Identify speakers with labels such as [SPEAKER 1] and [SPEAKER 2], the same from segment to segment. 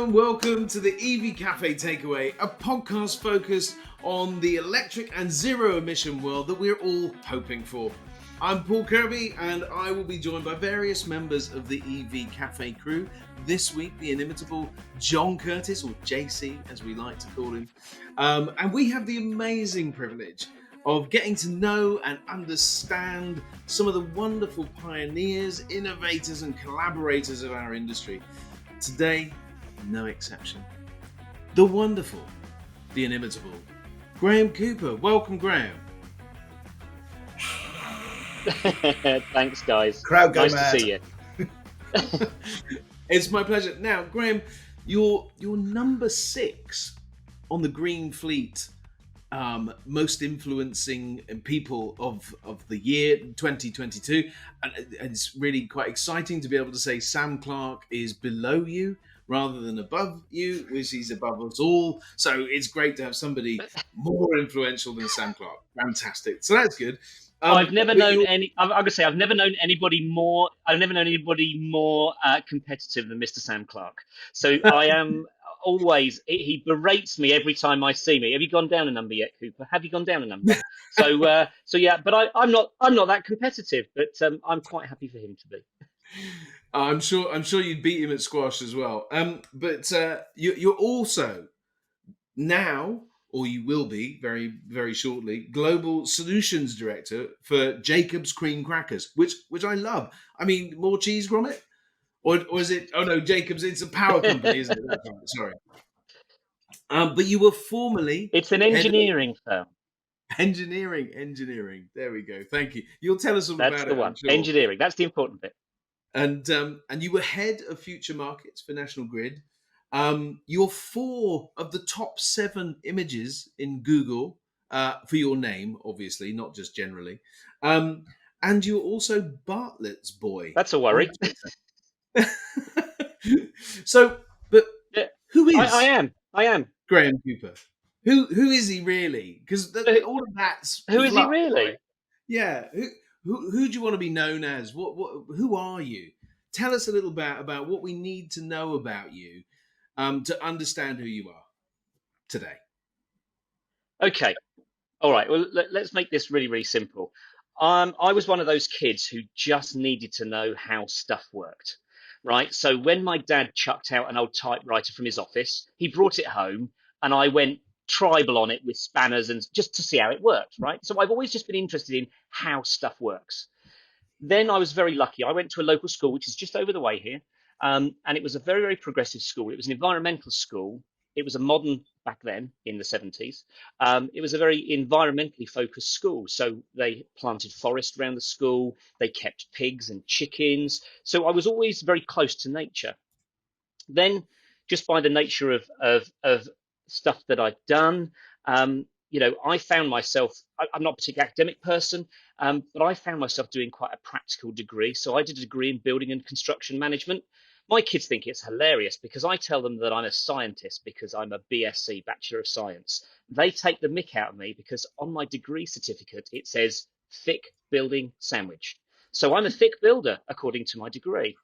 [SPEAKER 1] and welcome to the EV Café Takeaway, a podcast focused on the electric and zero emission world that we're all hoping for. I'm Paul Kirby, and I will be joined by various members of the EV Café crew. This week, the inimitable John Curtis, or JC as we like to call him. And we have the amazing privilege of getting to know and understand some of the wonderful pioneers, innovators and collaborators of our industry. Today, no exception. The wonderful, the inimitable, Graeme Cooper. Welcome, Graeme.
[SPEAKER 2] Thanks, guys.
[SPEAKER 3] Crowd go
[SPEAKER 2] nice
[SPEAKER 3] mad.
[SPEAKER 2] to see you.
[SPEAKER 1] It's my pleasure. Now, Graeme, you're number 6 on the Green Fleet most influencing people of the year 2022, and it's really quite exciting to be able to say Sam Clark is below you rather than above you, which he's above us all. So it's great to have somebody more influential than Sam Clark. Fantastic. So that's good.
[SPEAKER 2] I've never known any. I'm gonna say I've never known anybody more. I've never known anybody more competitive than Mr. Sam Clark. So I am always. He berates me every time I see me. Have you gone down a number yet, Cooper? Have you gone down a number? So yeah. But I'm not that competitive. But I'm quite happy for him to be.
[SPEAKER 1] I'm sure you'd beat him at squash as well. But you're also now, or you will be very, very shortly, Global Solutions Director for Jacob's Cream Crackers, which I love. I mean, more cheese, Gromit? Or is it? Oh no, Jacob's. It's a power company, isn't it? That's right. Sorry. But you were formerly.
[SPEAKER 2] It's an engineering firm.
[SPEAKER 1] Engineering. There we go. Thank you. You'll tell us all about it.
[SPEAKER 2] That's the one.
[SPEAKER 1] Sure.
[SPEAKER 2] Engineering. That's the important bit.
[SPEAKER 1] And you were head of future markets for National Grid. You're 4 of the top 7 images in Google for your name, obviously, not just generally. And you're also Bartlett's boy.
[SPEAKER 2] That's a worry.
[SPEAKER 1] So, but
[SPEAKER 2] Yeah,
[SPEAKER 1] who is
[SPEAKER 2] I am.
[SPEAKER 1] Graeme Cooper? Who is he really? Because all of that's
[SPEAKER 2] Who is he
[SPEAKER 1] fluff,
[SPEAKER 2] really?
[SPEAKER 1] right? Yeah. Who do you want to be known as? Who are you? Tell us a little bit about what we need to know about you to understand who you are today.
[SPEAKER 2] Okay. All right. Well, let's make this really, really simple. I was one of those kids who just needed to know how stuff worked, right? So when my dad chucked out an old typewriter from his office, he brought it home and I went tribal on it with spanners and just to see how it worked, right? So I've always just been interested in how stuff works. Then I was very lucky. I went to a local school, which is just over the way here. And it was a very, very progressive school. It was an environmental school. It was a modern, back then in the 70s. It was a very environmentally focused school. So they planted forest around the school. They kept pigs and chickens. So I was always very close to nature. Then, just by the nature of stuff that I'd done, I found myself, I'm not a particularly academic person, but I found myself doing quite a practical degree. So I did a degree in building and construction management. My kids think it's hilarious because I tell them that I'm a scientist because I'm a BSc, Bachelor of Science. They take the mick out of me because on my degree certificate, it says thick building sandwich. So I'm a thick builder, according to my degree.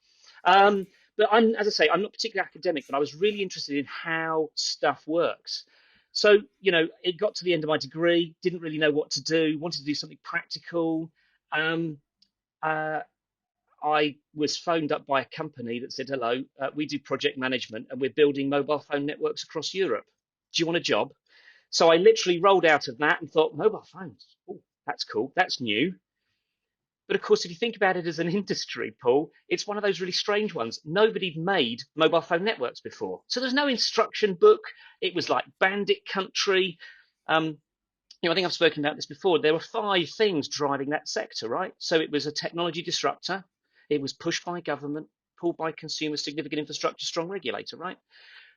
[SPEAKER 2] But as I say, I'm not particularly academic, but I was really interested in how stuff works. So, it got to the end of my degree, didn't really know what to do, wanted to do something practical. I was phoned up by a company that said, hello, we do project management and we're building mobile phone networks across Europe. Do you want a job? So I literally rolled out of that and thought, mobile phones, oh, that's cool, that's new. But of course, if you think about it as an industry, Paul, it's one of those really strange ones. Nobody made mobile phone networks before. So there's no instruction book. It was like bandit country. I think I've spoken about this before. There were 5 things driving that sector, right? So it was a technology disruptor. It was pushed by government, pulled by consumers, significant infrastructure, strong regulator, right?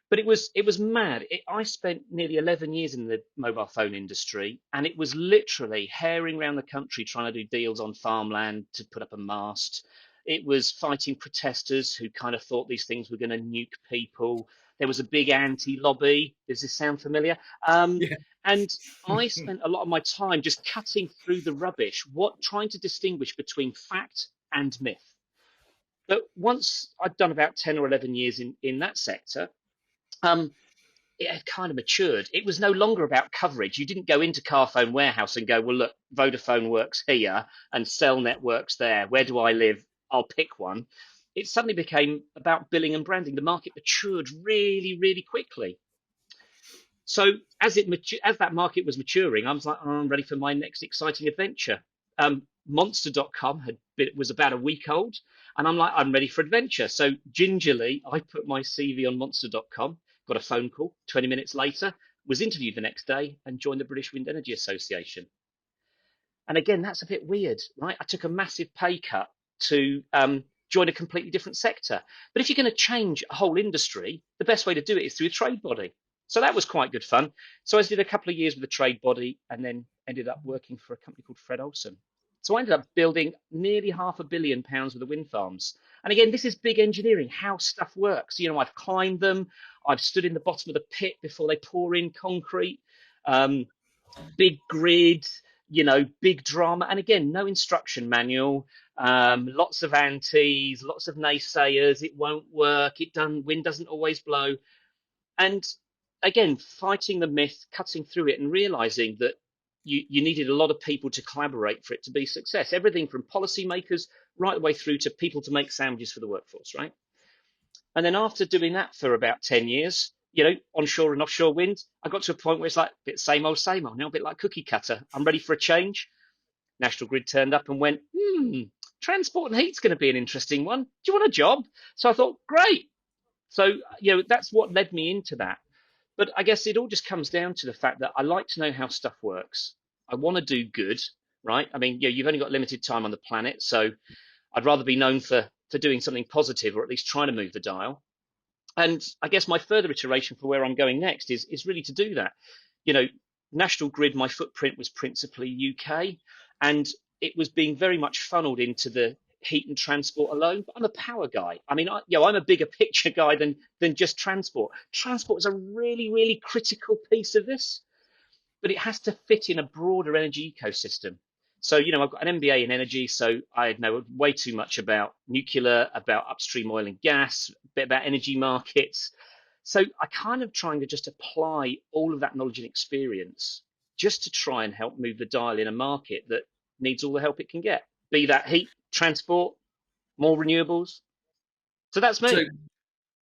[SPEAKER 2] But it was mad. I spent nearly 11 years in the mobile phone industry, and it was literally herring around the country trying to do deals on farmland to put up a mast. It was fighting protesters who kind of thought these things were going to nuke people. There was a big anti-lobby. Does this sound familiar?
[SPEAKER 1] Yeah.
[SPEAKER 2] And I spent a lot of my time just cutting through the rubbish, trying to distinguish between fact and myth. But once I'd done about 10 or 11 years in that sector, um, it had kind of matured. It was no longer about coverage. You didn't go into Carphone Warehouse and go, well, look, Vodafone works here and Cellnet works there. Where do I live? I'll pick one. It suddenly became about billing and branding. The market matured really, really quickly. So as that market was maturing, I was like, oh, I'm ready for my next exciting adventure. Monster.com was about a week old, and I'm like, I'm ready for adventure. So gingerly, I put my CV on Monster.com, got a phone call 20 minutes later, was interviewed the next day, and joined the British Wind Energy Association. And again, that's a bit weird, right? I took a massive pay cut to join a completely different sector. But if you're going to change a whole industry, the best way to do it is through a trade body. So that was quite good fun. So I did a couple of years with a trade body and then ended up working for a company called Fred Olsen. So I ended up building nearly £500 million worth of wind farms. And again, this is big engineering, how stuff works. You know, I've climbed them. I've stood in the bottom of the pit before they pour in concrete. Big grid, you know, big drama. And again, no instruction manual, lots of antis, lots of naysayers. It won't work. Wind doesn't always blow. And again, fighting the myth, cutting through it and realizing that you needed a lot of people to collaborate for it to be a success. Everything from policymakers right the way through to people to make sandwiches for the workforce, right? And then after doing that for about 10 years, you know, onshore and offshore wind, I got to a point where it's like a bit same old, now a bit like cookie cutter. I'm ready for a change. National Grid turned up and went, transport and heat's going to be an interesting one. Do you want a job? So I thought, great. So, you know, that's what led me into that. But I guess it all just comes down to the fact that I like to know how stuff works. I want to do good, right? I mean, you've only got limited time on the planet, so I'd rather be known for doing something positive or at least trying to move the dial. And I guess my further iteration for where I'm going next is really to do that. You know, National Grid, my footprint was principally UK, and it was being very much funneled into the heat and transport alone. But I'm a power guy. I mean, I'm a bigger picture guy than just transport. Transport is a really, really critical piece of this, but it has to fit in a broader energy ecosystem. So, you know, I've got an MBA in energy, so I know way too much about nuclear, about upstream oil and gas, a bit about energy markets. So I kind of trying to just apply all of that knowledge and experience just to try and help move the dial in a market that needs all the help it can get, be that heat, transport, more renewables. So that's
[SPEAKER 1] So,
[SPEAKER 2] me.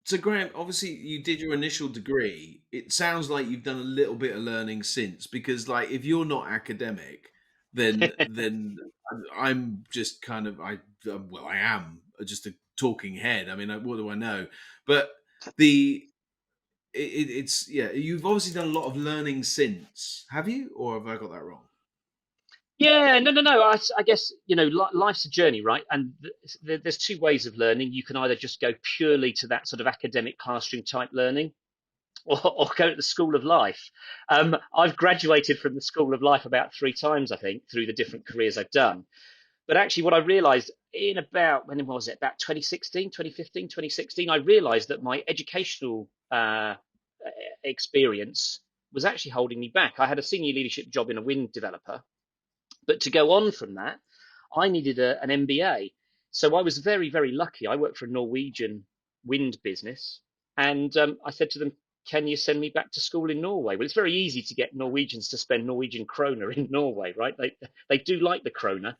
[SPEAKER 1] so Graham, obviously you did your initial degree. It sounds like you've done a little bit of learning since, because like if you're not academic, then I'm just kind of well, I am just a talking head. I mean, what do I know? But the it's yeah, you've obviously done a lot of learning since, have you, or have I got that wrong?
[SPEAKER 2] Yeah, no. I guess, you know, life's a journey, right? And there's two ways of learning. You can either just go purely to that sort of academic classroom type learning, or go to the school of life. I've graduated from the school of life about 3 times, I think, through the different careers I've done. But actually, what I realized in about, when was it? About 2016, 2015, 2016, I realized that my educational experience was actually holding me back. I had a senior leadership job in a wind developer, but to go on from that, I needed an MBA. So I was very, very lucky. I worked for a Norwegian wind business. And I said to them, can you send me back to school in Norway? Well, it's very easy to get Norwegians to spend Norwegian kroner in Norway, right? They do like the kroner.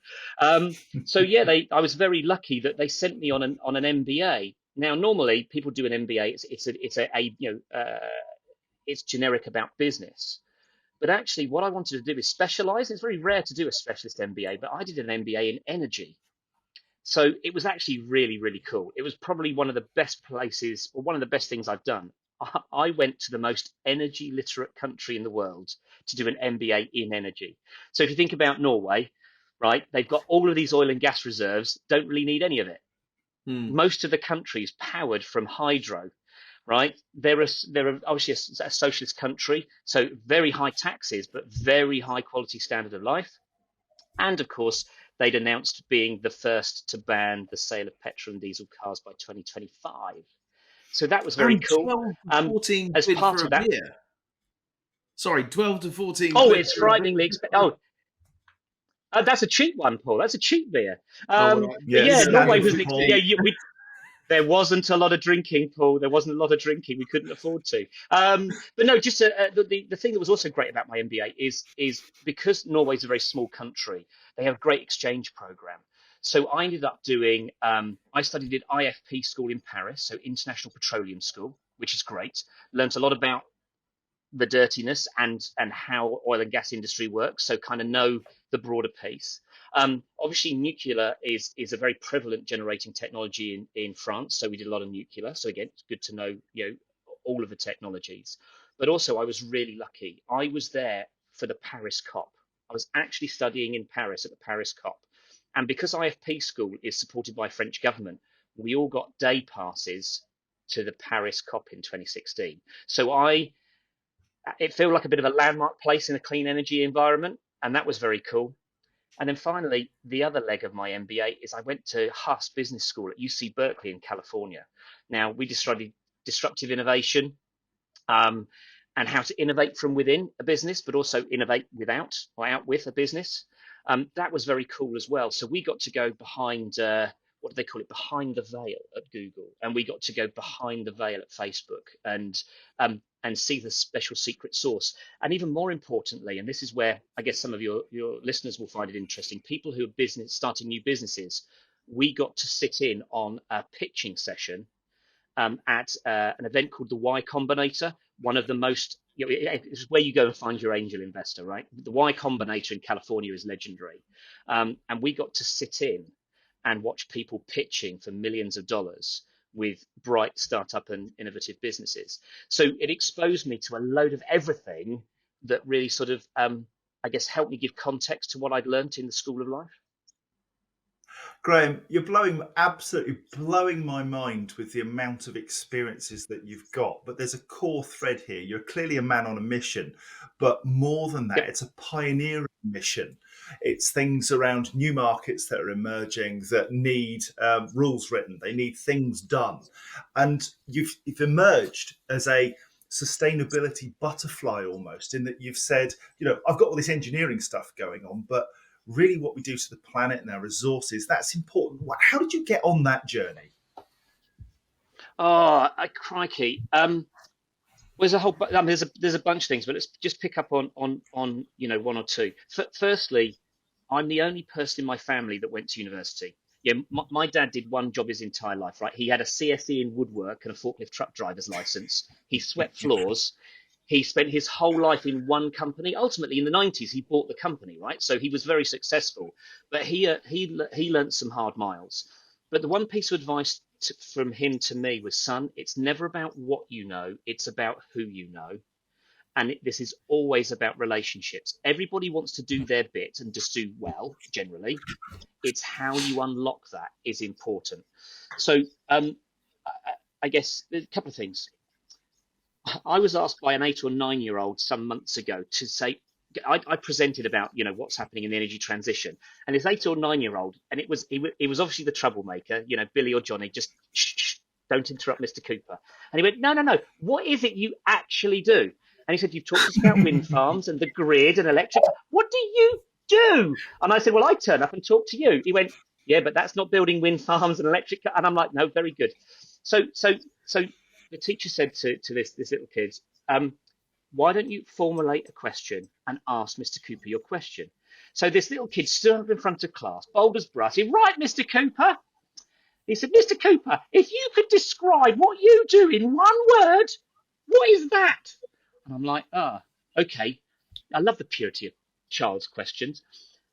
[SPEAKER 2] So yeah, I was very lucky that they sent me on an MBA. Now, normally people do an MBA. It's generic about business. But actually, what I wanted to do is specialize. It's very rare to do a specialist MBA, but I did an MBA in energy. So it was actually really, really cool. It was probably one of the best places, or one of the best things I've done. I went to the most energy literate country in the world to do an MBA in energy. So if you think about Norway, right, they've got all of these oil and gas reserves, don't really need any of it.
[SPEAKER 1] Hmm.
[SPEAKER 2] Most of the country is powered from hydro, right? They're obviously a socialist country, so very high taxes, but very high quality standard of life. And of course, they'd announced being the first to ban the sale of petrol and diesel cars by 2025. So that was very
[SPEAKER 1] And
[SPEAKER 2] cool.
[SPEAKER 1] 12 to 14
[SPEAKER 2] As
[SPEAKER 1] quid
[SPEAKER 2] part
[SPEAKER 1] for a
[SPEAKER 2] of that,
[SPEAKER 1] beer. Sorry, 12 to 14
[SPEAKER 2] oh,
[SPEAKER 1] quid
[SPEAKER 2] it's
[SPEAKER 1] for a beer.
[SPEAKER 2] frighteningly expensive. Oh, that's a cheap one, Paul. That's a cheap beer.
[SPEAKER 3] Oh, well,
[SPEAKER 2] But
[SPEAKER 3] yeah,
[SPEAKER 2] yeah,
[SPEAKER 1] Yeah,
[SPEAKER 2] Norway
[SPEAKER 3] standard
[SPEAKER 2] was
[SPEAKER 3] for
[SPEAKER 2] an
[SPEAKER 3] Paul.
[SPEAKER 2] yeah. There wasn't a lot of drinking, Paul. There wasn't a lot of drinking. We couldn't afford to. But no, just the thing that was also great about my MBA is because Norway's a very small country, they have a great exchange program. So I ended up doing. I studied at IFP school in Paris, so International Petroleum School, which is great. Learned a lot about the dirtiness and how oil and gas industry works, so kind of know the broader piece. Obviously, nuclear is a very prevalent generating technology in France, so we did a lot of nuclear. So again, it's good to know all of the technologies. But also, I was really lucky. I was there for the Paris COP. I was actually studying in Paris at the Paris COP, and because IFP school is supported by French government, we all got day passes to the Paris COP in 2016. So it felt like a bit of a landmark place in a clean energy environment, and that was very cool. And then finally, the other leg of my MBA is I went to Haas Business School at UC Berkeley in California. Now, we studied disruptive innovation, and how to innovate from within a business, but also innovate without or out with a business. That was very cool as well. So we got to go behind, what do they call it, behind the veil at Google, and we got to go behind the veil at Facebook, and see the special secret source. And even more importantly, and this is where I guess some of your listeners will find it interesting, people who are starting new businesses, we got to sit in on a pitching session at an event called the Y Combinator, one of the most, it's where you go and find your angel investor, right? The Y Combinator in California is legendary. And we got to sit in and watch people pitching for millions of dollars with bright startup and innovative businesses. So it exposed me to a load of everything that really sort of, I guess, helped me give context to what I'd learned in the School of Life.
[SPEAKER 3] Graeme, you're absolutely blowing my mind with the amount of experiences that you've got. But there's a core thread here. You're clearly a man on a mission, but more than that, it's a pioneering mission. It's things around new markets that are emerging that need rules written. They need things done. And you've emerged as a sustainability butterfly almost, in that you've said, I've got all this engineering stuff going on, but really what we do to the planet and our resources, that's important. How did you get on that journey?
[SPEAKER 2] Oh, crikey. There's a whole, there's a bunch of things, but let's just pick up on one or two. Firstly, I'm the only person in my family that went to university. Yeah, my dad did one job his entire life, right? He had a CSE in woodwork and a forklift truck driver's license. He swept floors. He spent his whole life in one company. Ultimately, in the 90s, he bought the company, right? So he was very successful, but he learned some hard miles. But the one piece of advice from him to me was, son, it's never about what you know, it's about who you know. And this is always about relationships. Everybody wants to do their bit and just do well, generally. It's how you unlock that is important. So I guess there's a couple of things. I was asked by an 8 or 9-year-old some months ago to say, I presented about what's happening in the energy transition, and this 8 or 9-year-old, and it was obviously the troublemaker, Billy or Johnny, just shh, don't interrupt Mr. Cooper. And he went, no, what is it you actually do? And he said, you've talked to us about wind farms and the grid and electric. What do you do? And I said, well, I turn up and talk to you. He went, yeah, but that's not building wind farms and electric. And I'm like, no, very good. So the teacher said to this little kid, why don't you formulate a question and ask Mr. Cooper your question? So this little kid stood up in front of class, bold as brass. He, right, Mr. Cooper. He said, Mr. Cooper, if you could describe what you do in one word, what is that? And I'm like, okay. I love the purity of child's questions.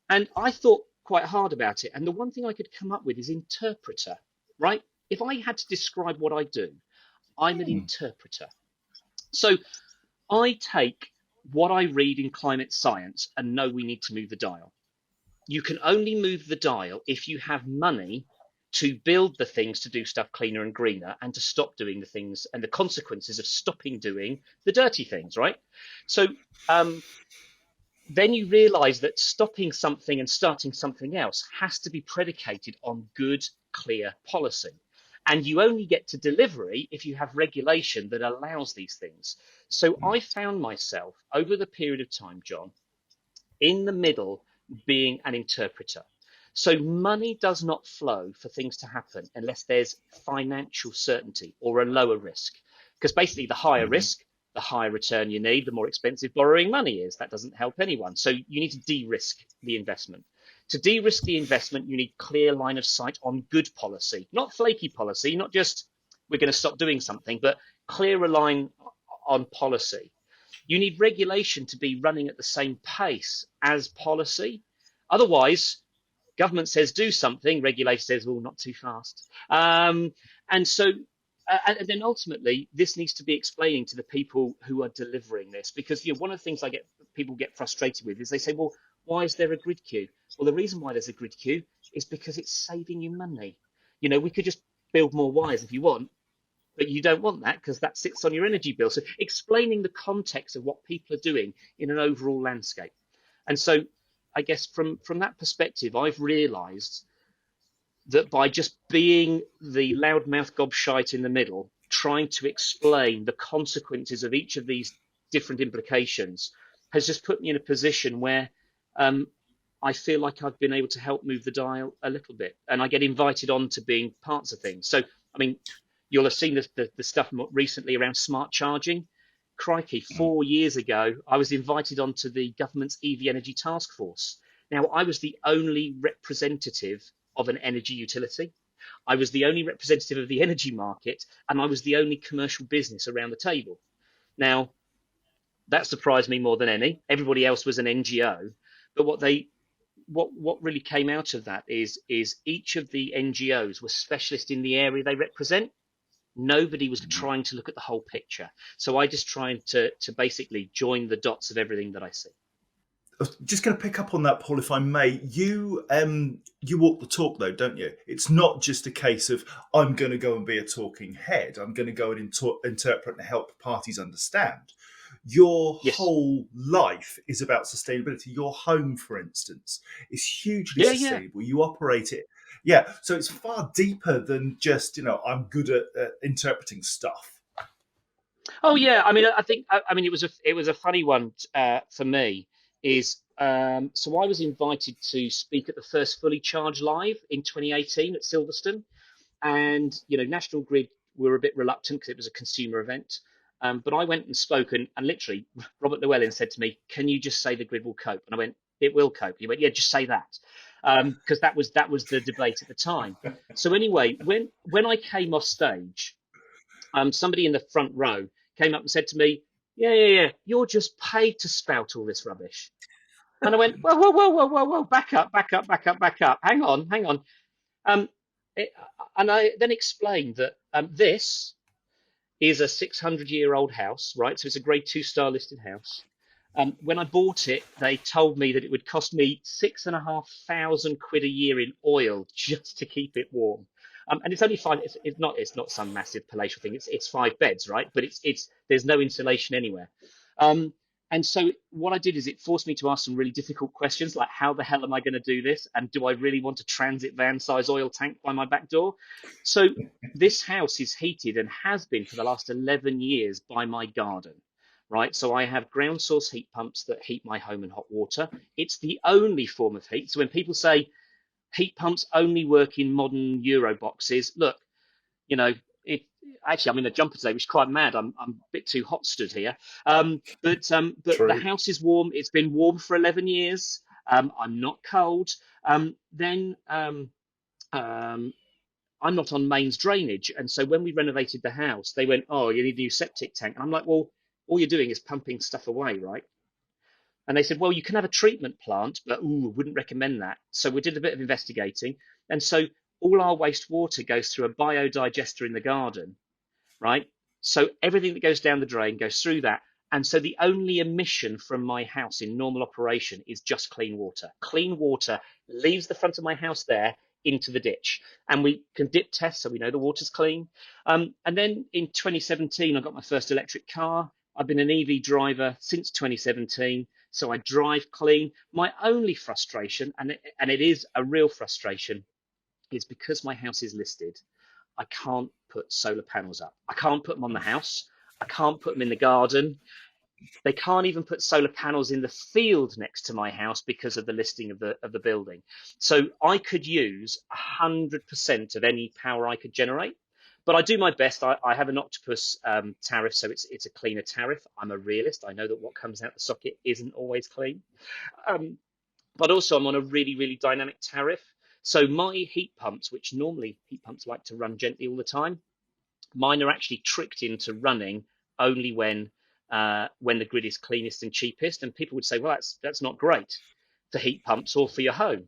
[SPEAKER 2] And I thought quite hard about it. And the one thing I could come up with is interpreter, right? If I had to describe what I do, I'm an interpreter. So I take what I read in climate science and know we need to move the dial. You can only move the dial if you have money to build the things to do stuff cleaner and greener, and to stop doing the things and the consequences of stopping doing the dirty things, right? So then you realize that stopping something and starting something else has to be predicated on good, clear policy. And you only get to delivery if you have regulation that allows these things. So I found myself over the period of time, John, in the middle being an interpreter. So money does not flow for things to happen unless there's financial certainty or a lower risk. Because basically, the higher
[SPEAKER 3] Mhm.
[SPEAKER 2] risk, the higher return you need, the more expensive borrowing money is. That doesn't help anyone. So you need to de-risk the investment. To de-risk the investment, you need clear line of sight on good policy, not flaky policy, not just we're going to stop doing something, but clearer line on policy. You need regulation to be running at the same pace as policy. Otherwise, government says do something, regulator says, well, not too fast. And so, and then ultimately, this needs to be explaining to the people who are delivering this, because one of the things people get frustrated with is they say, well, why is there a grid queue? Well, the reason why there's a grid queue is because it's saving you money. We could just build more wires if you want, but you don't want that because that sits on your energy bill. So explaining the context of what people are doing in an overall landscape. And so I guess from that perspective, I've realized that by just being the loudmouth gobshite in the middle, trying to explain the consequences of each of these different implications has just put me in a position where I feel like I've been able to help move the dial a little bit, and I get invited on to being parts of things. So, I mean, you'll have seen the stuff recently around smart charging. Crikey, 4 years ago, I was invited onto the government's EV energy task force. Now, I was the only representative of an energy utility. I was the only representative of the energy market, and I was the only commercial business around the table. Now, that surprised me more than any. Everybody else was an NGO, but what really came out of that is each of the NGOs were specialist in the area they represent. Nobody was trying to look at the whole picture. So I just tried to basically join the dots of everything that I see.
[SPEAKER 3] I was just going to pick up on that, Paul, if I may. You walk the talk, though, don't you? It's not just a case of I'm going to go and be a talking head. I'm going to go and interpret and help parties understand. Your
[SPEAKER 2] Yes.
[SPEAKER 3] whole life is about sustainability. Your home, for instance, is hugely
[SPEAKER 2] Yeah.
[SPEAKER 3] sustainable. You operate it. Yeah. So it's far deeper than just, I'm good at interpreting stuff.
[SPEAKER 2] Oh yeah. I mean, it was a funny one for me. So I was invited to speak at the first Fully Charged Live in 2018 at Silverstone, and National Grid were a bit reluctant because it was a consumer event. But I went and spoke, and literally Robert Llewellyn said to me, "Can you just say the grid will cope?" And I went, "It will cope." He went, "Yeah, just say that," because that was the debate at the time. So anyway, when I came off stage, somebody in the front row came up and said to me, yeah, you're just paid to spout all this rubbish." And I went, whoa, back up. Hang on. Um, it, and I then explained that this is a 600-year-old house, right? So it's a grade 2 star listed house. When I bought it, they told me that it would cost me £6,500 a year in oil just to keep it warm. And it's only fine. It's not some massive palatial thing. It's 5 beds, right? But there's no insulation anywhere. And so what I did is it forced me to ask some really difficult questions, like how the hell am I going to do this? And do I really want a transit van size oil tank by my back door? So this house is heated and has been for the last 11 years by my garden, right? So I have ground source heat pumps that heat my home and hot water. It's the only form of heat. So when people say heat pumps only work in modern Euro boxes, look, it actually, I'm in a jumper today, which is quite mad. I'm a bit too hot stood here. But the
[SPEAKER 3] True.
[SPEAKER 2] house is warm. It's been warm for 11 years. I'm not cold. Then I'm not on mains drainage. And so when we renovated the house, they went, "Oh, you need a new septic tank." And I'm like, "Well, all you're doing is pumping stuff away, right?" And they said, "Well, you can have a treatment plant, but wouldn't recommend that." So we did a bit of investigating. And so all our wastewater goes through a biodigester in the garden, right? So everything that goes down the drain goes through that. And so the only emission from my house in normal operation is just clean water. Clean water leaves the front of my house there into the ditch. And we can dip test so we know the water's clean. And then in 2017, I got my first electric car. I've been an EV driver since 2017. So I drive clean. My only frustration, and it is a real frustration, is because my house is listed, I can't put solar panels up. I can't put them on the house. I can't put them in the garden. They can't even put solar panels in the field next to my house because of the listing of the building. So I could use 100% of any power I could generate. But I do my best. I have an octopus tariff, so it's a cleaner tariff. I'm a realist. I know that what comes out the socket isn't always clean. But also I'm on a really, really dynamic tariff. So my heat pumps, which normally heat pumps like to run gently all the time, mine are actually tricked into running only when the grid is cleanest and cheapest. And people would say, well, that's not great for heat pumps or for your home.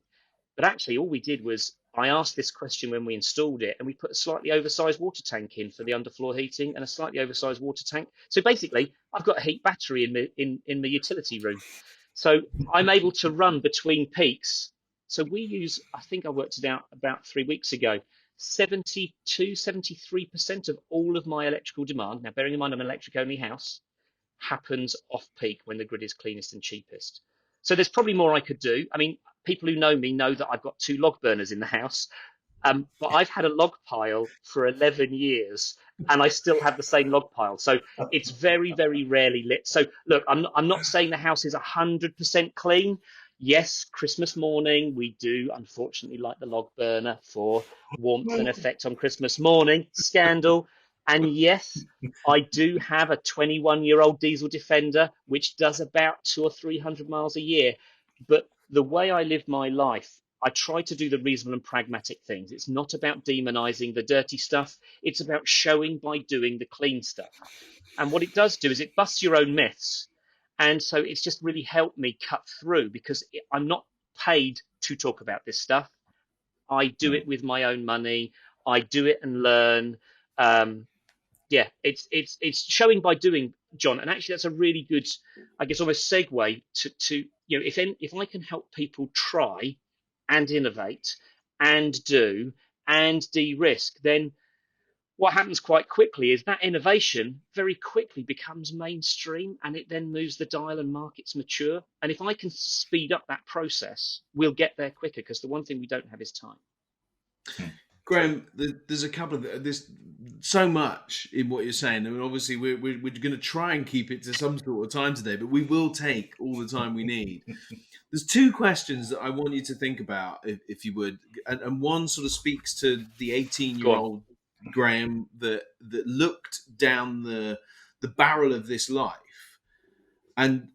[SPEAKER 2] But actually, all we did was I asked this question when we installed it, and we put a slightly oversized water tank in for the underfloor heating and a slightly oversized water tank. So basically, I've got a heat battery in the utility room. So I'm able to run between peaks. So we use, I think I worked it out about 3 weeks ago, 73% of all of my electrical demand, now bearing in mind I'm an electric only house, happens off peak when the grid is cleanest and cheapest. So there's probably more I could do. I mean, people who know me know that I've got 2 log burners in the house, but I've had a log pile for 11 years and I still have the same log pile. So it's very, very rarely lit. So look, I'm not saying the house is 100% clean. Yes, Christmas morning, we do unfortunately light the log burner for warmth and effect on Christmas morning. Scandal. And yes, I do have a 21-year-old diesel Defender, which does about 200 or 300 miles a year. But the way I live my life, I try to do the reasonable and pragmatic things. It's not about demonizing the dirty stuff. It's about showing by doing the clean stuff. And what it does do is it busts your own myths. And so it's just really helped me cut through because I'm not paid to talk about this stuff. I do it with my own money. I do it and learn. Yeah, it's showing by doing, John. And actually, that's a really good, I guess, almost segue to if I can help people try and innovate and do and de-risk, then what happens quite quickly is that innovation very quickly becomes mainstream and it then moves the dial and markets mature. And if I can speed up that process, we'll get there quicker because the one thing we don't have is time.
[SPEAKER 1] Graeme, there's a couple of there's so much in what you're saying. I mean, obviously, we're going to try and keep it to some sort of time today, but we will take all the time we need. There's 2 questions that I want you to think about, if you would, and one sort of speaks to the 18-year-old Graeme that looked down the barrel of this life, and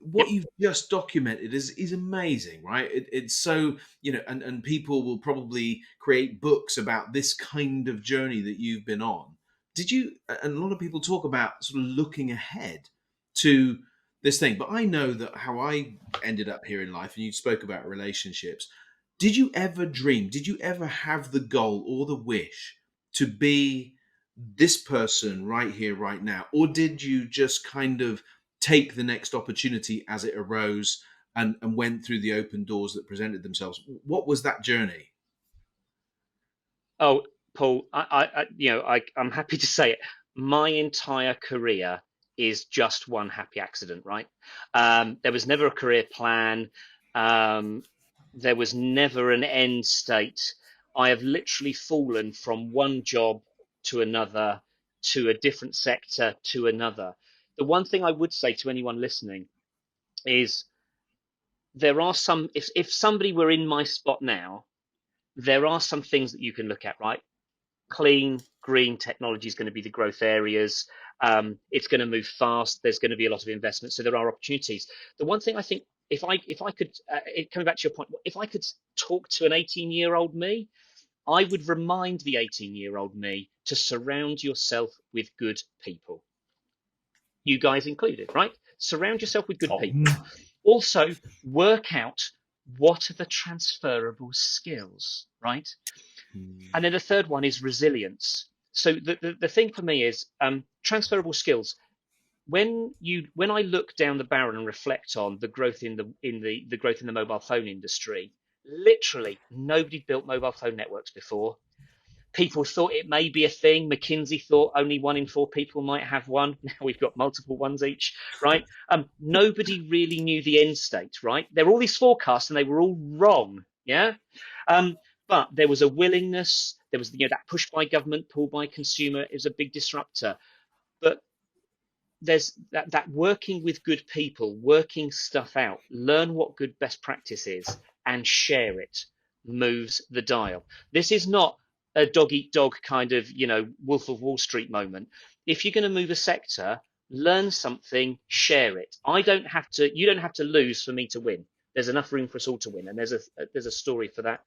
[SPEAKER 1] what you've just documented is amazing, right? It's so and people will probably create books about this kind of journey that you've been on. Did you? And a lot of people talk about sort of looking ahead to this thing, but I know that how I ended up here in life, and you spoke about relationships. Did you ever dream? Did you ever have the goal or the wish to be this person right here, right now, or did you just kind of take the next opportunity as it arose and went through the open doors that presented themselves? What was that journey?
[SPEAKER 2] Oh, Paul, I'm happy to say it. My entire career is just one happy accident, right? There was never a career plan. There was never an end state. I have literally fallen from one job to another, to a different sector, to another. The one thing I would say to anyone listening is there are some, if somebody were in my spot now, there are some things that you can look at, right? Clean, green technology is going to be the growth areas. It's going to move fast. There's going to be a lot of investment. So there are opportunities. The one thing I think, if I could, coming back to your point, if I could talk to an 18-year-old me, I would remind the 18-year-old me to surround yourself with good people. You guys included, right? Surround yourself with good people. Also, work out what are the transferable skills, right? And then the third one is resilience. So the thing for me is transferable skills. When I look down the barrel and reflect on the growth in the growth in the mobile phone industry, literally nobody built mobile phone networks before. People thought it may be a thing. McKinsey thought only 1 in 4 people might have one. Now we've got multiple ones each, right? Nobody really knew the end state, right? There were all these forecasts and they were all wrong, yeah? But there was a willingness. There was that push by government, pull by consumer. It was a big disruptor. But there's that working with good people, working stuff out, learn what good best practice is, and share it moves the dial. This is not a dog eat dog kind of, Wolf of Wall Street moment. If you're going to move a sector, learn something, share it. You don't have to lose for me to win. There's enough room for us all to win, and there's a story for that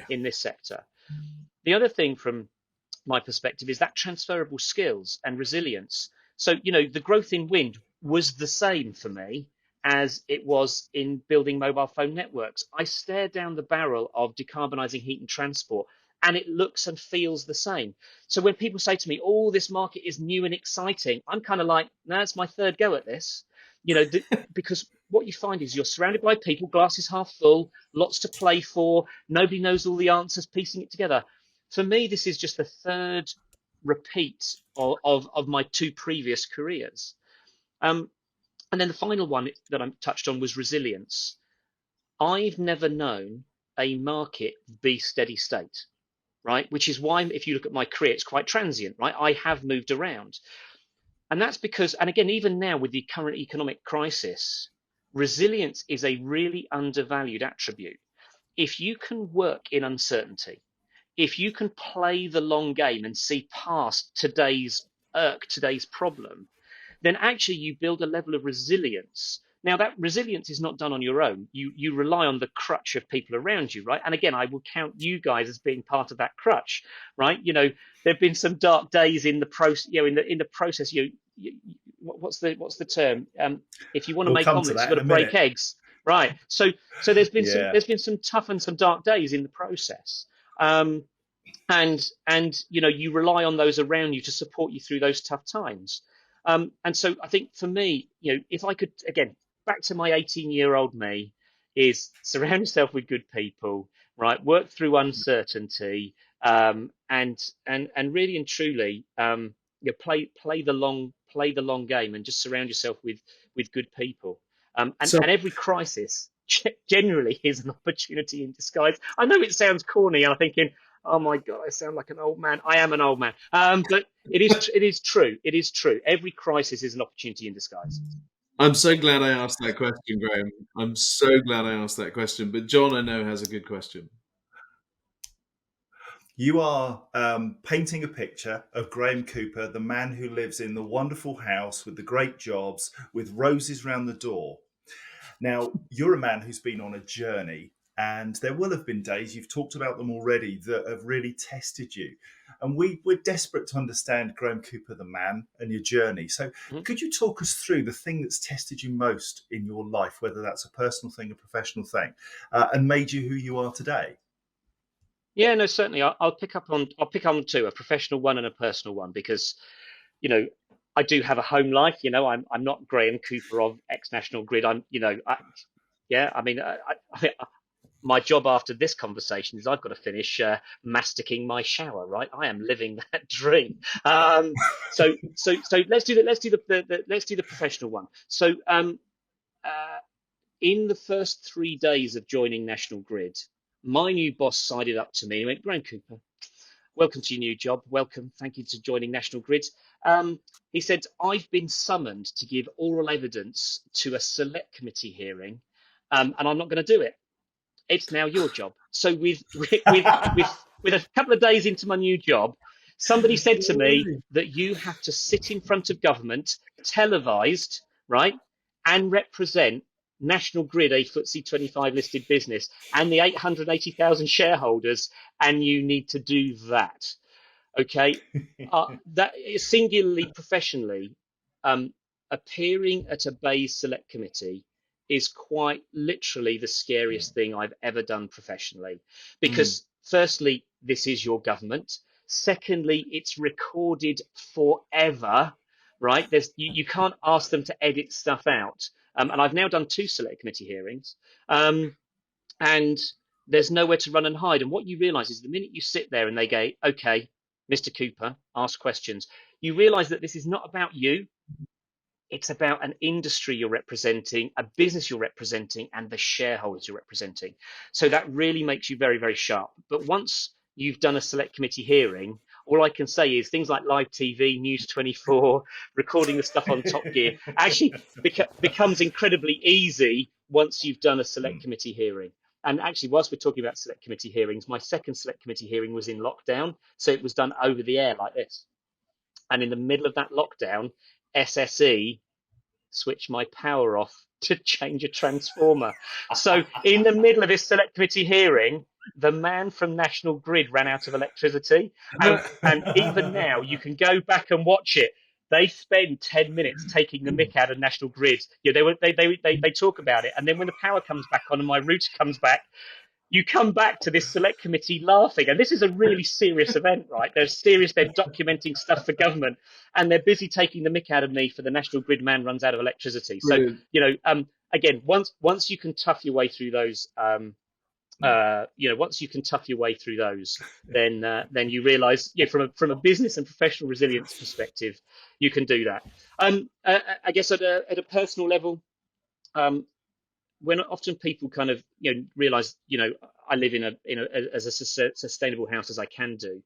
[SPEAKER 2] in this sector. The other thing from my perspective is that transferable skills and resilience. So, the growth in wind was the same for me as it was in building mobile phone networks. I stare down the barrel of decarbonising heat and transport, and it looks and feels the same. So when people say to me, "Oh, this market is new and exciting," I'm kind of like, "No, it's my third go at this." Because what you find is you're surrounded by people, glasses half full, lots to play for. Nobody knows all the answers, piecing it together. For me, this is just the third repeat of my two previous careers. And then the final one that I touched on was resilience. I've never known a market be steady state, right? Which is why, if you look at my career, it's quite transient, right? I have moved around. And that's because, and again, even now with the current economic crisis, resilience is a really undervalued attribute. If you can work in uncertainty, if you can play the long game and see past today's problem, then actually you build a level of resilience. Now, that resilience is not done on your own. You rely on the crutch of people around you, right? And again, I will count you guys as being part of that crutch, right? There've been some dark days in the process. In the process, what's the term? If you want to make omelets, you've got to break eggs, right? So there's been some tough and some dark days in the process. And you rely on those around you to support you through those tough times. And so I think for me, if I could, again, back to my 18-year-old me, is surround yourself with good people, right? Work through uncertainty, and really and truly, play the long game, and just surround yourself with good people. And every crisis generally is an opportunity in disguise. I know it sounds corny, and I'm thinking, oh my God, I sound like an old man. I am an old man. But it is true. It is true. Every crisis is an opportunity in disguise.
[SPEAKER 1] I'm so glad I asked that question, Graeme. I'm so glad I asked that question. But John, I know, has a good question.
[SPEAKER 3] You are painting a picture of Graeme Cooper, the man who lives in the wonderful house with the great jobs, with roses round the door. Now, you're a man who's been on a journey, and there will have been days, you've talked about them already, that have really tested you. And we're desperate to understand Graeme Cooper, the man, and your journey. So could you talk us through the thing that's tested you most in your life, whether that's a personal thing, a professional thing, and made you who you are today?
[SPEAKER 2] Yeah, no, certainly. I'll pick on two, a professional one and a personal one, because, I do have a home life. I'm not Graeme Cooper of ex-National Grid. My job after this conversation is I've got to finish masticing my shower. Right, I am living that dream. So let's do the professional one. So in the first 3 days of joining National Grid, my new boss sided up to me and went, "Graeme Cooper, welcome to your new job. Welcome. Thank you for joining National Grid." He said, "I've been summoned to give oral evidence to a select committee hearing, and I'm not going to do it. It's now your job." So with a couple of days into my new job, somebody said to me that you have to sit in front of government, televised, right, and represent National Grid, a FTSE 25 listed business, and the 880,000 shareholders, and you need to do that. Okay, that is singularly professionally, appearing at a BEIS select committee is quite literally the scariest thing I've ever done professionally, because firstly, this is your government. Secondly, it's recorded forever, right? You can't ask them to edit stuff out. And I've now done 2 select committee hearings, and there's nowhere to run and hide. And what you realise is the minute you sit there and they go, "Okay, Mr. Cooper, ask questions," you realise that this is not about you. It's about an industry you're representing, a business you're representing, and the shareholders you're representing. So that really makes you very, very sharp. But once you've done a select committee hearing, all I can say is things like live TV, News 24, recording the stuff on Top Gear actually becomes incredibly easy once you've done a select committee hearing. And actually, whilst we're talking about select committee hearings, my second select committee hearing was in lockdown. So it was done over the air like this. And in the middle of that lockdown, SSE switched my power off to change a transformer. So in the middle of this select committee hearing, the man from National Grid ran out of electricity. And even now, you can go back and watch it. They spend 10 minutes taking the mick out of National Grid. Yeah, they talk about it. And then when the power comes back on and my router comes back, you come back to this select committee laughing. And this is a really serious event, right? They're serious. They're documenting stuff for government, and they're busy taking the mick out of me for the National Grid man runs out of electricity.
[SPEAKER 1] Brilliant.
[SPEAKER 2] So, again, once you can tough your way through those, once you can tough your way through those, then you realise, from a business and professional resilience perspective, you can do that. I guess at a personal level, when often people kind of realise, I live in as a sustainable house as I can do.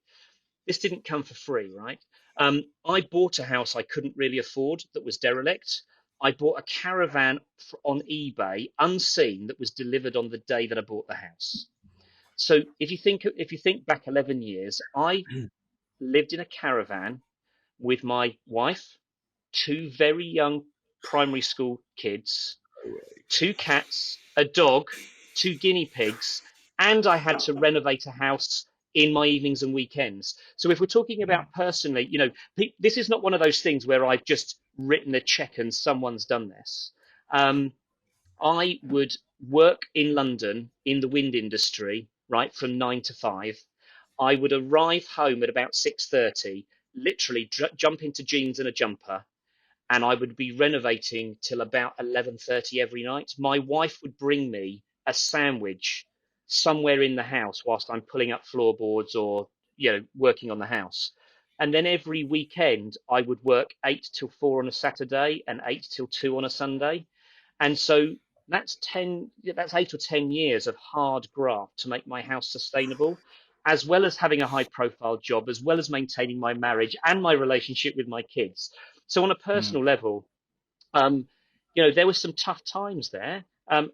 [SPEAKER 2] This didn't come for free, right? I bought a house I couldn't really afford that was derelict. I bought a caravan on eBay unseen that was delivered on the day that I bought the house. So if you think back 11 years, I lived in a caravan with my wife, two very young primary school kids, 2 cats, a dog, 2 guinea pigs, and I had to renovate a house in my evenings and weekends. So if we're talking about personally, this is not one of those things where I've just written a check and someone's done this. I would work in London in the wind industry, right, from 9 to 5. I would arrive home at about 6:30, literally jump into jeans and a jumper, and I would be renovating till about 11:30 every night. My wife would bring me a sandwich somewhere in the house whilst I'm pulling up floorboards or working on the house. And then every weekend I would work 8 till 4 on a Saturday and 8 till 2 on a Sunday. And so that's 8 or 10 years of hard graft to make my house sustainable, as well as having a high profile job, as well as maintaining my marriage and my relationship with my kids. So on a personal level, there were some tough times there,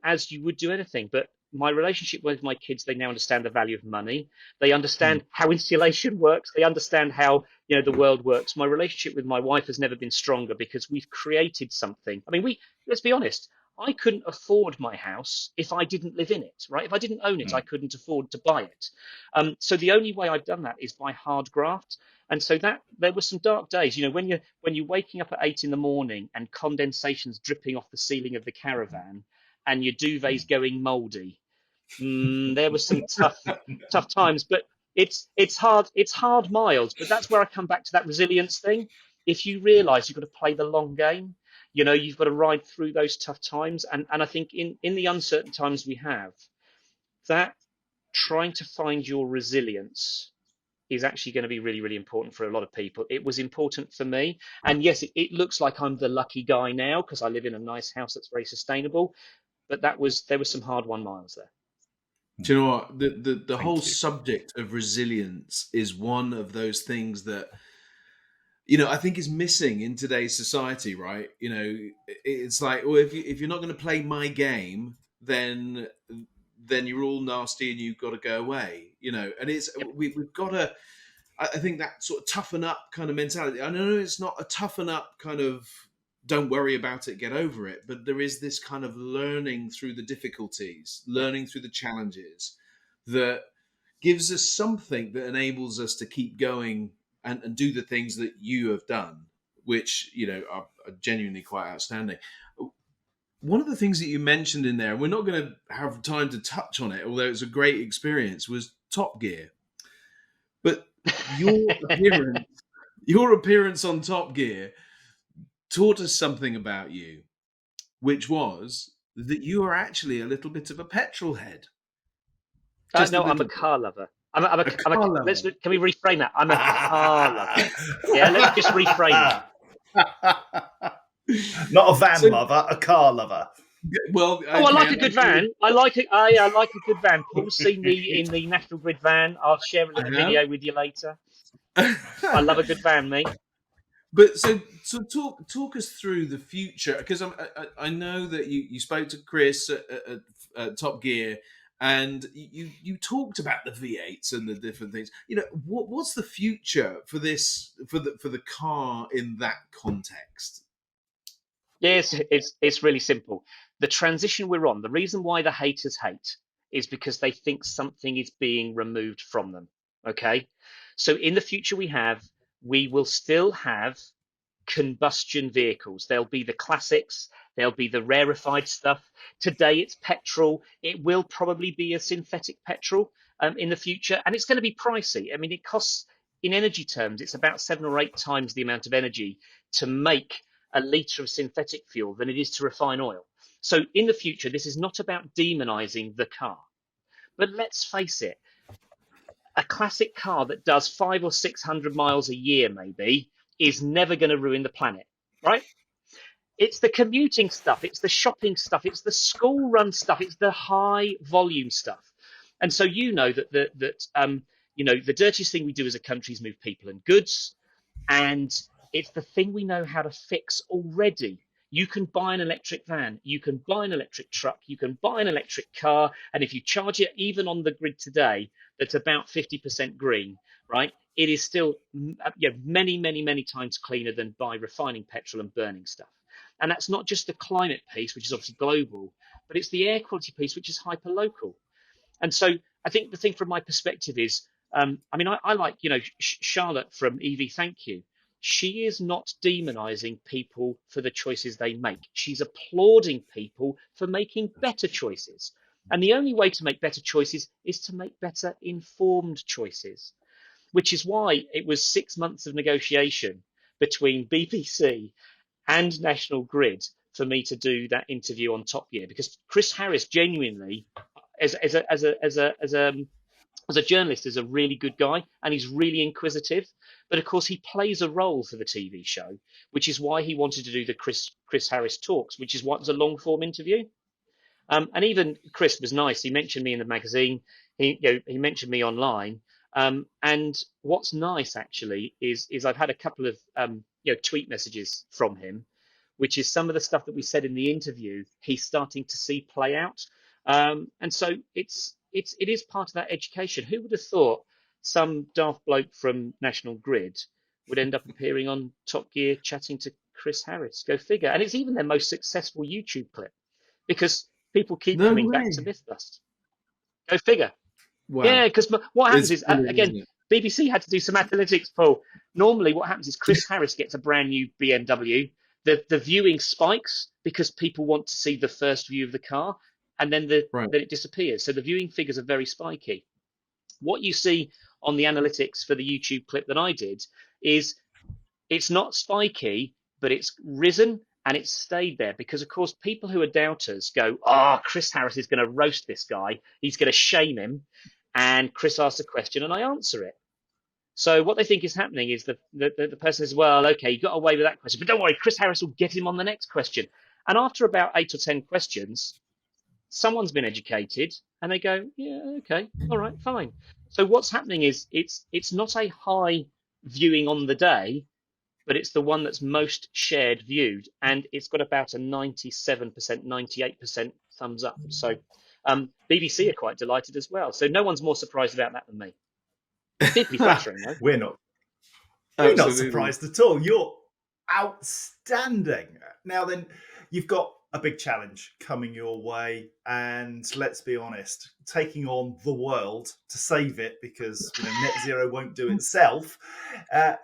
[SPEAKER 2] as you would do anything. But my relationship with my kids, they now understand the value of money. They understand how insulation works. They understand how the world works. My relationship with my wife has never been stronger because we've created something. I mean, let's be honest. I couldn't afford my house if I didn't live in it, right? If I didn't own it, I couldn't afford to buy it. So the only way I've done that is by hard graft. And so that there were some dark days, when you're waking up at 8 in the morning and condensation's dripping off the ceiling of the caravan and your duvet's going mouldy. There were some tough times, but it's hard miles. But that's where I come back to that resilience thing. If you realise you've got to play the long game, you've got to ride through those tough times. And I think in the uncertain times we have, that trying to find your resilience is actually going to be really, really important for a lot of people. It was important for me. And yes, it looks like I'm the lucky guy now because I live in a nice house that's very sustainable. But there were some hard-won miles there.
[SPEAKER 1] Do you know what? The whole subject of resilience is one of those things that, I think is missing in today's society, right? It's like, well, if you're not going to play my game, then you're all nasty and you've got to go away, and we've got to, I think that sort of toughen up kind of mentality. I know it's not a toughen up kind of, don't worry about it, get over it, but there is this kind of learning through the difficulties, learning through the challenges that gives us something that enables us to keep going and do the things that you have done, which, are genuinely quite outstanding. One of the things that you mentioned in there, we're not going to have time to touch on it, although it's a great experience, was Top Gear. But your appearance on Top Gear taught us something about you, which was that you are actually a little bit of a petrol head.
[SPEAKER 2] No, I'm a car lover. Can we reframe that? I'm a car lover. Yeah, let's just reframe that.
[SPEAKER 3] Not a van lover, a car lover.
[SPEAKER 1] Well,
[SPEAKER 2] I like a good van. I like a good van. Paul's seen me in the National Grid van. I'll share a little video with you later. I love a good van, me.
[SPEAKER 1] But so talk us through the future, because I know that you spoke to Chris at Top Gear, and you talked about the V8s and the different things. What's the future for this, for the car in that context?
[SPEAKER 2] Yes, it's really simple. The transition we're on, the reason why the haters hate is because they think something is being removed from them. Okay, so in the future we will still have combustion vehicles. There'll be the classics, there'll be the rarefied stuff. Today it's petrol. It will probably be a synthetic petrol in the future, and it's going to be pricey. I mean, it costs, in energy terms, it's about 7 or 8 times the amount of energy to make a litre of synthetic fuel than it is to refine oil. So in the future, this is not about demonizing the car. But let's face it, a classic car that does 500 or 600 miles a year, maybe, is never going to ruin the planet, right? It's the commuting stuff, it's the shopping stuff, it's the school run stuff, it's the high volume stuff. And so the dirtiest thing we do as a country is move people and goods, and it's the thing we know how to fix already. You can buy an electric van, you can buy an electric truck, you can buy an electric car, and if you charge it even on the grid today, that's about 50% green, right? It is still many, many, many times cleaner than by refining petrol and burning stuff. And that's not just the climate piece, which is obviously global, but it's the air quality piece, which is hyper local. And so I think the thing from my perspective is, I like, Charlotte from EV Thank You. She is not demonizing people for the choices they make. She's applauding people for making better choices. And the only way to make better choices is to make better informed choices, which is why it was 6 months of negotiation between BBC and National Grid for me to do that interview on Top Gear, because Chris Harris genuinely, as a journalist, is a really good guy, and he's really inquisitive. But of course, he plays a role for the TV show, which is why he wanted to do the Chris Harris talks, which is why it was a long form interview. And even Chris was nice. He mentioned me in the magazine. He mentioned me online. And what's nice actually is I've had a couple of tweet messages from him, which is some of the stuff that we said in the interview. He's starting to see play out, and so it is part of that education. Who would have thought some daft bloke from National Grid would end up appearing on Top Gear chatting to Chris Harris? Go figure. And it's even their most successful YouTube clip, because people keep
[SPEAKER 1] No
[SPEAKER 2] coming back
[SPEAKER 1] way.
[SPEAKER 2] to Mythbusters. Go figure.
[SPEAKER 1] Wow.
[SPEAKER 2] Yeah, because what happens
[SPEAKER 1] It's
[SPEAKER 2] is,
[SPEAKER 1] brilliant,
[SPEAKER 2] again,
[SPEAKER 1] isn't it?
[SPEAKER 2] BBC had to do some analytics, Paul. Normally, what happens is Chris Harris gets a brand new BMW. The viewing spikes because people want to see the first view of the car, and then
[SPEAKER 1] Right.
[SPEAKER 2] then it disappears. So the viewing figures are very spiky. What you see on the analytics for the YouTube clip that I did is it's not spiky, but it's risen and it's stayed there because, of course, people who are doubters go, "Oh, Chris Harris is going to roast this guy. He's going to shame him." And Chris asks a question and I answer it. So what they think is happening is the person says, "Well, okay, you got away with that question, but don't worry, Chris Harris will get him on the next question." And after about 8 or 10 questions, someone's been educated and they go, "Yeah, okay, all right, fine." So what's happening is it's not a high viewing on the day, but it's the one that's most shared, viewed, and it's got about a 97%, 98% thumbs up. So BBC are quite delighted as well. So no one's more surprised about that than me. Deeply flattering, though.
[SPEAKER 3] We're not. We're not
[SPEAKER 1] Absolutely.
[SPEAKER 3] surprised at all. You're outstanding. Now then, you've got a big challenge coming your way, and let's be honest, taking on the world to save it, because net zero won't do itself,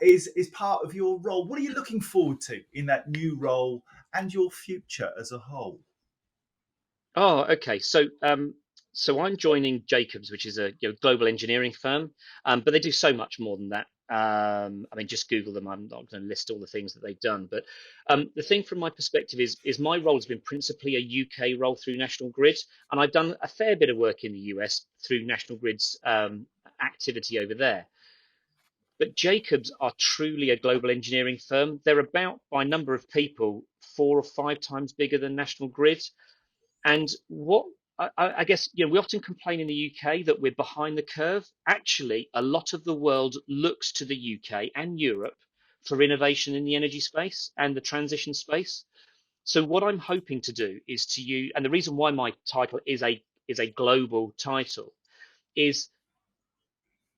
[SPEAKER 3] is part of your role. What are you looking forward to in that new role and your future as a whole?
[SPEAKER 2] Oh, okay. So I'm joining Jacobs, which is a global engineering firm, but they do so much more than that. Just Google them. I'm not going to list all the things that they've done, but the thing from my perspective is my role has been principally a UK role through National Grid, and I've done a fair bit of work in the US through National Grid's activity over there. But Jacobs are truly a global engineering firm. They're about, by number of people, 4 or 5 times bigger than National Grid. And what I guess we often complain in the UK that we're behind the curve. Actually, a lot of the world looks to the UK and Europe for innovation in the energy space and the transition space. So what I'm hoping to do is to use, and the reason why my title is a global title, is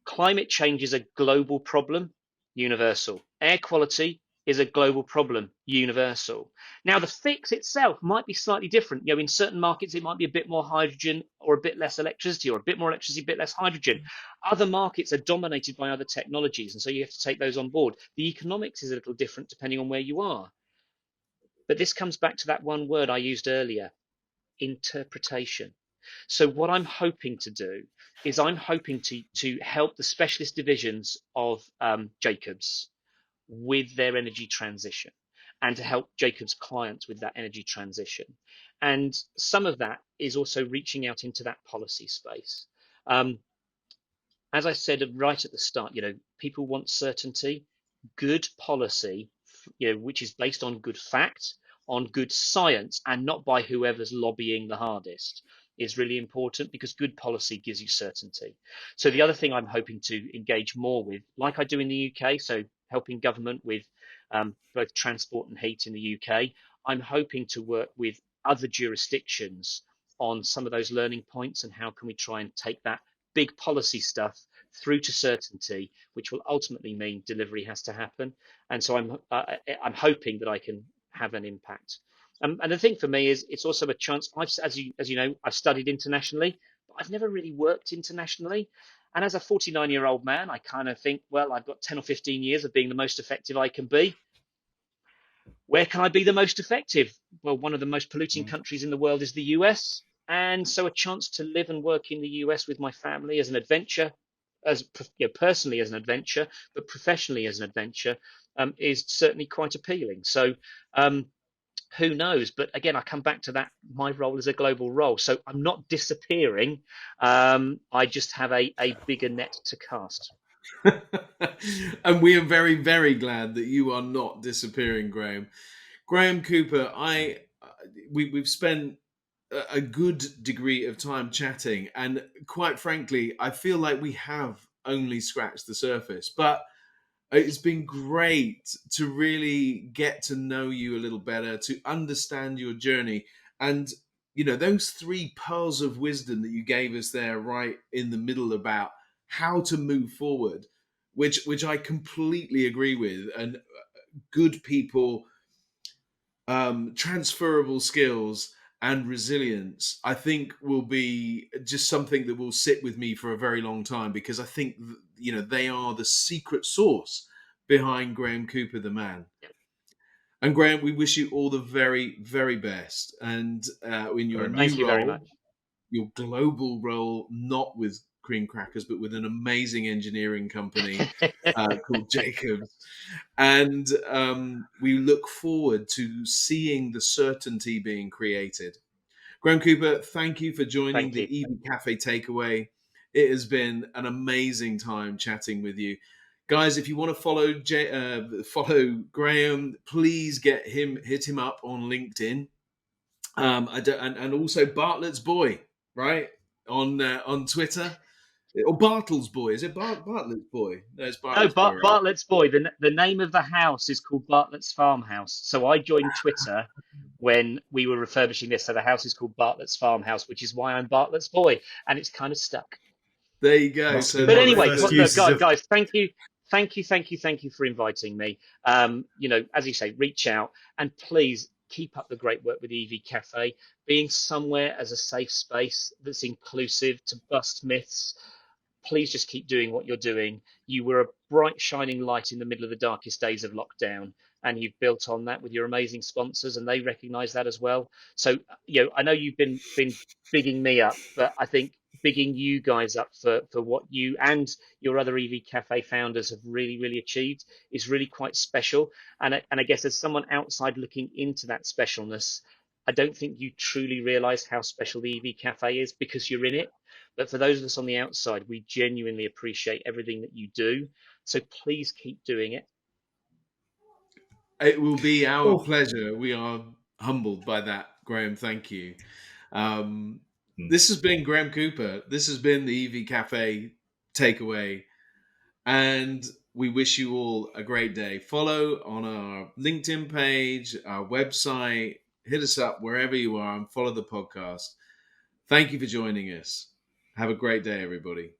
[SPEAKER 2] climate change is a global problem, universal. Air quality is a global problem, universal. Now, the fix itself might be slightly different. In certain markets, it might be a bit more hydrogen or a bit less electricity, or a bit more electricity, a bit less hydrogen. Other markets are dominated by other technologies, and so you have to take those on board. The economics is a little different depending on where you are. But this comes back to that one word I used earlier, interpretation. So what I'm hoping to do is I'm hoping to help the specialist divisions of Jacobs with their energy transition, and to help Jacobs clients with that energy transition. And some of that is also reaching out into that policy space. As I said right at the start, people want certainty. Good policy, which is based on good fact, on good science, and not by whoever's lobbying the hardest, is really important, because good policy gives you certainty. So the other thing I'm hoping to engage more with, like I do in the UK, so helping government with both transport and heat in the UK, I'm hoping to work with other jurisdictions on some of those learning points, and how can we try and take that big policy stuff through to certainty, which will ultimately mean delivery has to happen. And so I'm hoping that I can have an impact. And the thing for me is, it's also a chance. As you know, I've studied internationally, but I've never really worked internationally. And as a 49-year-old man, I kind of think, well, I've got 10 or 15 years of being the most effective I can be. Where can I be the most effective? Well, one of the most polluting countries in the world is the US. And so a chance to live and work in the US with my family as an adventure, personally as an adventure, but professionally as an adventure, is certainly quite appealing. So who knows? But again, I come back to that. My role is a global role. So I'm not disappearing. I just have a bigger net to cast.
[SPEAKER 1] And we are very, very glad that you are not disappearing, Graeme. Graeme Cooper, we've spent a good degree of time chatting, and quite frankly, I feel like we have only scratched the surface. But it's been great to really get to know you a little better, to understand your journey, and those three pearls of wisdom that you gave us there, right in the middle, about how to move forward, which I completely agree with. And good people, transferable skills, and resilience, I think, will be just something that will sit with me for a very long time, because I think they are the secret sauce behind Graeme Cooper, the man. And Graeme, we wish you all the very, very best, and in your
[SPEAKER 2] Thank
[SPEAKER 1] new
[SPEAKER 2] you very much.
[SPEAKER 1] role, your global role, not with Cream Crackers, but with an amazing engineering company called Jacobs. And we look forward to seeing the certainty being created. Graeme Cooper, thank you for joining
[SPEAKER 2] Thank
[SPEAKER 1] the
[SPEAKER 2] you.
[SPEAKER 1] EV Café Takeaway. It has been an amazing time chatting with you. Guys, if you want to follow Graeme, please hit him up on LinkedIn. And also Bartlett's Boy, right? On Twitter. Or Bartle's Boy. Is it Bartlett's Boy? No, it's
[SPEAKER 2] No,
[SPEAKER 1] Bartlett's Boy, right?
[SPEAKER 2] Bartlett's Boy. The name of the house is called Bartlett's Farmhouse. So I joined Twitter when we were refurbishing this. So the house is called Bartlett's Farmhouse, which is why I'm Bartlett's Boy, and it's kind of stuck.
[SPEAKER 1] There you go.
[SPEAKER 3] Must have
[SPEAKER 1] So
[SPEAKER 3] been
[SPEAKER 2] But
[SPEAKER 3] one of the
[SPEAKER 2] anyway,
[SPEAKER 3] first
[SPEAKER 2] look,
[SPEAKER 3] uses of.
[SPEAKER 2] guys, thank you for inviting me. As you say, reach out, and please keep up the great work with EV Cafe, being somewhere as a safe space that's inclusive, to bust myths. Please just keep doing what you're doing. You were a bright, shining light in the middle of the darkest days of lockdown, and you've built on that with your amazing sponsors, and they recognise that as well. So, I know you've been bigging me up, but I think bigging you guys up for what you and your other EV Cafe founders have really, really achieved is really quite special. And I guess, as someone outside looking into that specialness, I don't think you truly realise how special the EV Cafe is because you're in it. But for those of us on the outside, we genuinely appreciate everything that you do. So please keep doing it.
[SPEAKER 1] it will be our
[SPEAKER 3] Oh,
[SPEAKER 1] pleasure. We are humbled by that, Graeme. Thank you. Um, This has been Graeme Cooper. This has been the EV Café Takeaway. And we wish you all a great day. Follow on our LinkedIn page, our website. Hit us up wherever you are and follow the podcast. Thank you for joining us. Have a great day, everybody.